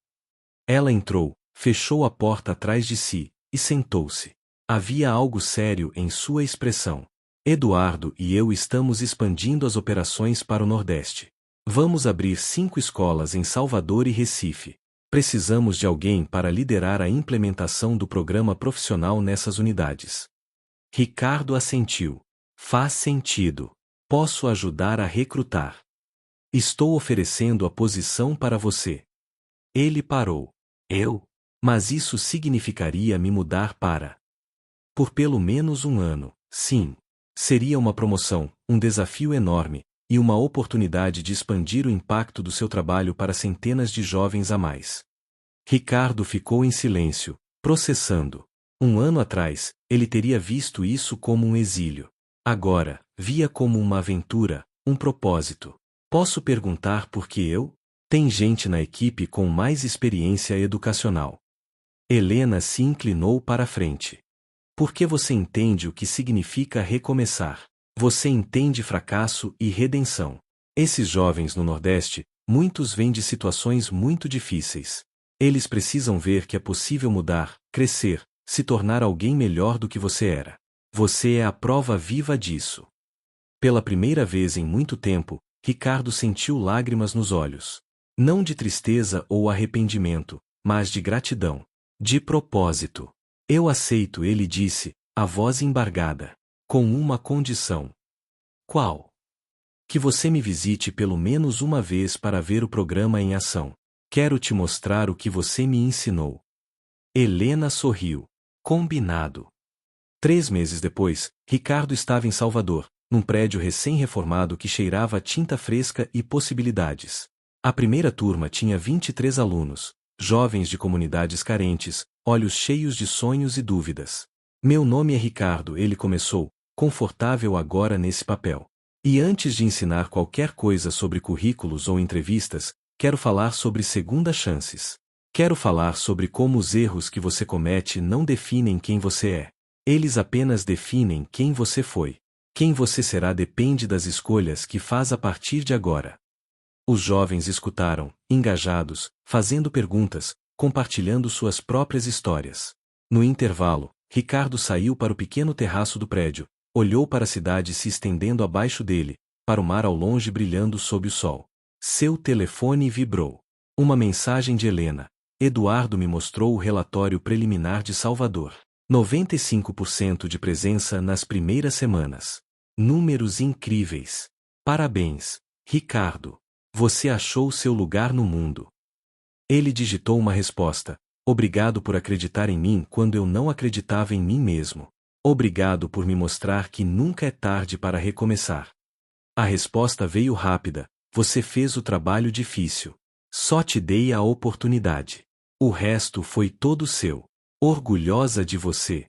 Ela entrou, fechou a porta atrás de si, e sentou-se. Havia algo sério em sua expressão. Eduardo e eu estamos expandindo as operações para o Nordeste. Vamos abrir 5 escolas em Salvador e Recife. Precisamos de alguém para liderar a implementação do programa profissional nessas unidades. Ricardo assentiu. Faz sentido. Posso ajudar a recrutar. Estou oferecendo a posição para você. Ele parou. Eu? Mas isso significaria me mudar para... Por pelo menos um ano, sim. Seria uma promoção, um desafio enorme, e uma oportunidade de expandir o impacto do seu trabalho para centenas de jovens a mais. Ricardo ficou em silêncio, processando. Um ano atrás, ele teria visto isso como um exílio. Agora, via como uma aventura, um propósito. Posso perguntar por que eu? Tem gente na equipe com mais experiência educacional. Helena se inclinou para a frente. Por que você entende o que significa recomeçar? Você entende fracasso e redenção. Esses jovens no Nordeste, muitos vêm de situações muito difíceis. Eles precisam ver que é possível mudar, crescer, se tornar alguém melhor do que você era. Você é a prova viva disso. Pela primeira vez em muito tempo, Ricardo sentiu lágrimas nos olhos. Não de tristeza ou arrependimento, mas de gratidão. De propósito. Eu aceito, ele disse, a voz embargada. Com uma condição. Qual? Que você me visite pelo menos uma vez para ver o programa em ação. Quero te mostrar o que você me ensinou. Helena sorriu. Combinado. 3 meses depois, Ricardo estava em Salvador, num prédio recém-reformado que cheirava a tinta fresca e possibilidades. A primeira turma tinha 23 alunos, jovens de comunidades carentes, olhos cheios de sonhos e dúvidas. Meu nome é Ricardo, ele começou, confortável agora nesse papel. E antes de ensinar qualquer coisa sobre currículos ou entrevistas, quero falar sobre segundas chances. Quero falar sobre como os erros que você comete não definem quem você é. Eles apenas definem quem você foi. Quem você será depende das escolhas que faz a partir de agora. Os jovens escutaram, engajados, fazendo perguntas, compartilhando suas próprias histórias. No intervalo, Ricardo saiu para o pequeno terraço do prédio, olhou para a cidade se estendendo abaixo dele, para o mar ao longe brilhando sob o sol. Seu telefone vibrou. Uma mensagem de Helena. Eduardo me mostrou o relatório preliminar de Salvador. 95% de presença nas primeiras semanas. Números incríveis. Parabéns, Ricardo. Você achou seu lugar no mundo. Ele digitou uma resposta. Obrigado por acreditar em mim quando eu não acreditava em mim mesmo. Obrigado por me mostrar que nunca é tarde para recomeçar. A resposta veio rápida. Você fez o trabalho difícil. Só te dei a oportunidade. O resto foi todo seu. Orgulhosa de você.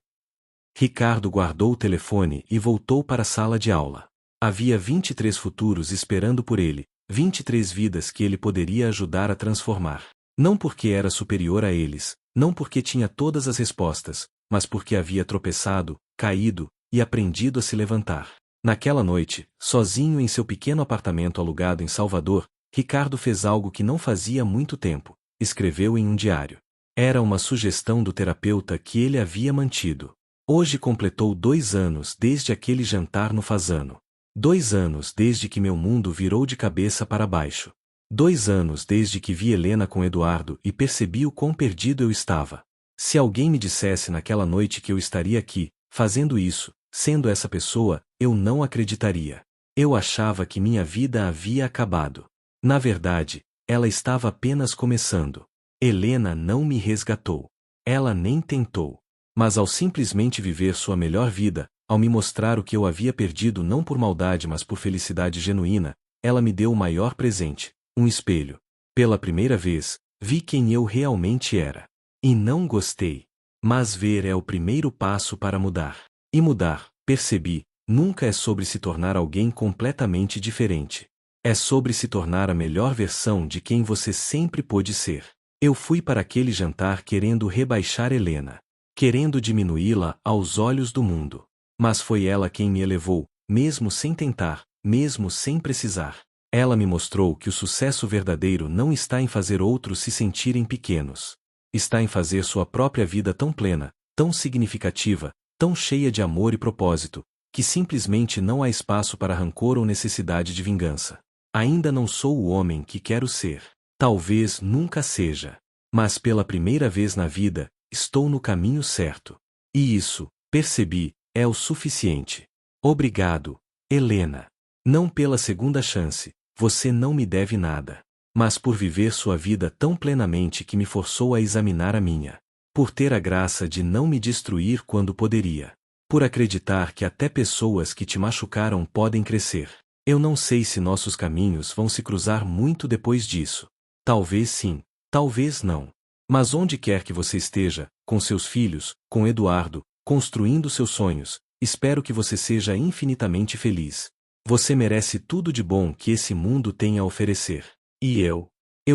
Ricardo guardou o telefone e voltou para a sala de aula. Havia 23 futuros esperando por ele, 23 vidas que ele poderia ajudar a transformar. Não porque era superior a eles, não porque tinha todas as respostas, mas porque havia tropeçado, caído e aprendido a se levantar. Naquela noite, sozinho em seu pequeno apartamento alugado em Salvador, Ricardo fez algo que não fazia há muito tempo. Escreveu em um diário. Era uma sugestão do terapeuta que ele havia mantido. Hoje completou 2 anos desde aquele jantar no Fazano. 2 anos desde que meu mundo virou de cabeça para baixo. 2 anos desde que vi Helena com Eduardo e percebi o quão perdido eu estava. Se alguém me dissesse naquela noite que eu estaria aqui, fazendo isso, sendo essa pessoa, eu não acreditaria. Eu achava que minha vida havia acabado. Na verdade, ela estava apenas começando. Helena não me resgatou. Ela nem tentou. Mas ao simplesmente viver sua melhor vida, ao me mostrar o que eu havia perdido não por maldade mas por felicidade genuína, ela me deu o maior presente, um espelho. Pela primeira vez, vi quem eu realmente era. E não gostei. Mas ver é o primeiro passo para mudar. E mudar, percebi, nunca é sobre se tornar alguém completamente diferente. É sobre se tornar a melhor versão de quem você sempre pôde ser. Eu fui para aquele jantar querendo rebaixar Helena. Querendo diminuí-la aos olhos do mundo. Mas foi ela quem me elevou, mesmo sem tentar, mesmo sem precisar. Ela me mostrou que o sucesso verdadeiro não está em fazer outros se sentirem pequenos. Está em fazer sua própria vida tão plena, tão significativa, tão cheia de amor e propósito, que simplesmente não há espaço para rancor ou necessidade de vingança. Ainda não sou o homem que quero ser. Talvez nunca seja. Mas pela primeira vez na vida, estou no caminho certo. E isso, percebi, é o suficiente. Obrigado, Helena. Não pela segunda chance, você não me deve nada. Mas por viver sua vida tão plenamente que me forçou a examinar a minha. Por ter a graça de não me destruir quando poderia. Por acreditar que até pessoas que te machucaram podem crescer. Eu não sei se nossos caminhos vão se cruzar muito depois disso. Talvez sim, talvez não. Mas onde quer que você esteja, com seus filhos, com Eduardo, construindo seus sonhos, espero que você seja infinitamente feliz. Você merece tudo de bom que esse mundo tem a oferecer. E eu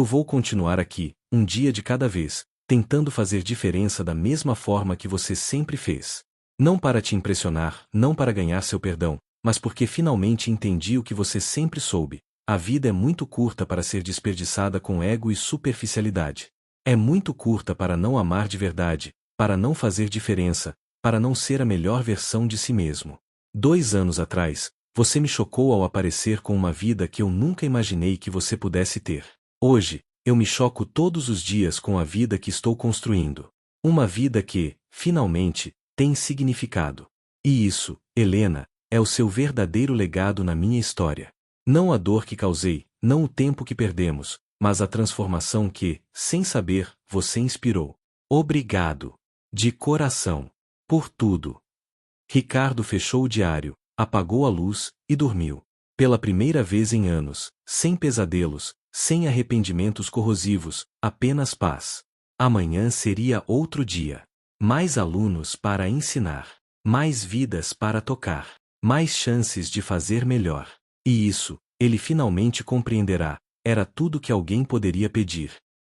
vou continuar aqui, um dia de cada vez, tentando fazer diferença da mesma forma que você sempre fez. Não para te impressionar, não para ganhar seu perdão, mas porque finalmente entendi o que você sempre soube. A vida é muito curta para ser desperdiçada com ego e superficialidade. É muito curta para não amar de verdade, para não fazer diferença, para não ser a melhor versão de si mesmo. 2 anos atrás, você me chocou ao aparecer com uma vida que eu nunca imaginei que você pudesse ter. Hoje, eu me choco todos os dias com a vida que estou construindo. Uma vida que, finalmente, tem significado. E isso, Helena, é o seu verdadeiro legado na minha história. Não a dor que causei, não o tempo que perdemos, mas a transformação que, sem saber, você inspirou. Obrigado. De coração. Por tudo. Ricardo fechou o diário, apagou a luz e dormiu. Pela primeira vez em anos, sem pesadelos, sem arrependimentos corrosivos, apenas paz. Amanhã seria outro dia. Mais alunos para ensinar. Mais vidas para tocar. Mais chances de fazer melhor. E isso, ele finalmente compreenderá, era tudo que alguém poderia pedir.